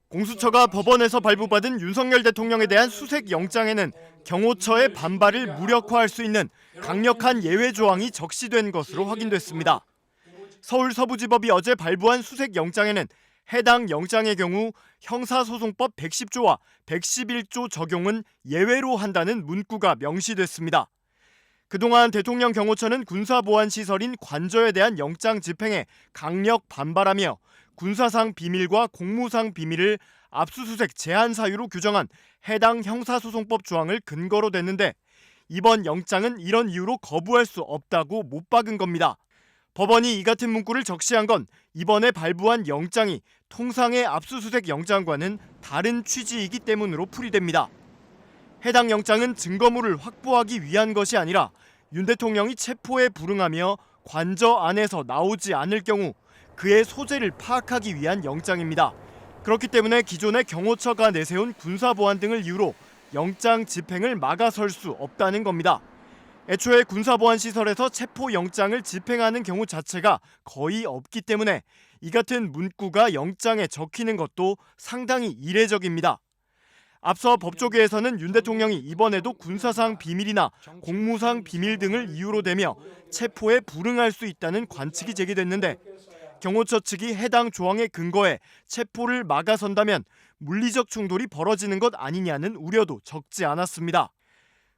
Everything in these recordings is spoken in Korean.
공수처가 법원에서 발부받은 윤석열 대통령에 대한 수색 영장에는 경호처의 반발을 무력화할 수 있는 강력한 예외 조항이 적시된 것으로 확인됐습니다. 서울서부지법이 어제 발부한 수색 영장에는 해당 영장의 경우 형사소송법 110조와 111조 적용은 예외로 한다는 문구가 명시됐습니다. 그동안 대통령 경호처는 군사보안시설인 관저에 대한 영장 집행에 강력 반발하며 군사상 비밀과 공무상 비밀을 압수수색 제한 사유로 규정한 해당 형사소송법 조항을 근거로 댔는데 이번 영장은 이런 이유로 거부할 수 없다고 못 박은 겁니다. 법원이 이 같은 문구를 적시한 건 이번에 발부한 영장이 통상의 압수수색 영장과는 다른 취지이기 때문으로 풀이됩니다. 해당 영장은 증거물을 확보하기 위한 것이 아니라 윤 대통령이 체포에 불응하며 관저 안에서 나오지 않을 경우 그의 소재를 파악하기 위한 영장입니다. 그렇기 때문에 기존의 경호처가 내세운 군사보안 등을 이유로 영장 집행을 막아설 수 없다는 겁니다. 애초에 군사보안시설에서 체포영장을 집행하는 경우 자체가 거의 없기 때문에 이 같은 문구가 영장에 적히는 것도 상당히 이례적입니다. 앞서 법조계에서는 윤 대통령이 이번에도 군사상 비밀이나 공무상 비밀 등을 이유로 대며 체포에 불응할 수 있다는 관측이 제기됐는데 경호처 측이 해당 조항의 근거에 체포를 막아선다면 물리적 충돌이 벌어지는 것 아니냐는 우려도 적지 않았습니다.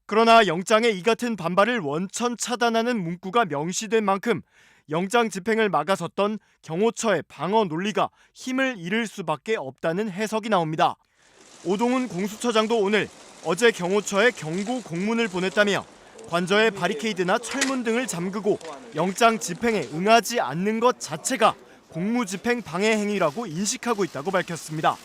그러나 영장에 이 같은 반발을 원천 차단하는 문구가 명시된 만큼 영장 집행을 막아섰던 경호처의 방어 논리가 힘을 잃을 수밖에 없다는 해석이 나옵니다. 오동훈 공수처장도 오늘 어제 경호처에 경고 공문을 보냈다며 관저의 바리케이드나 철문 등을 잠그고 영장 집행에 응하지 않는 것 자체가 공무집행 방해 행위라고 인식하고 있다고 밝혔습니다.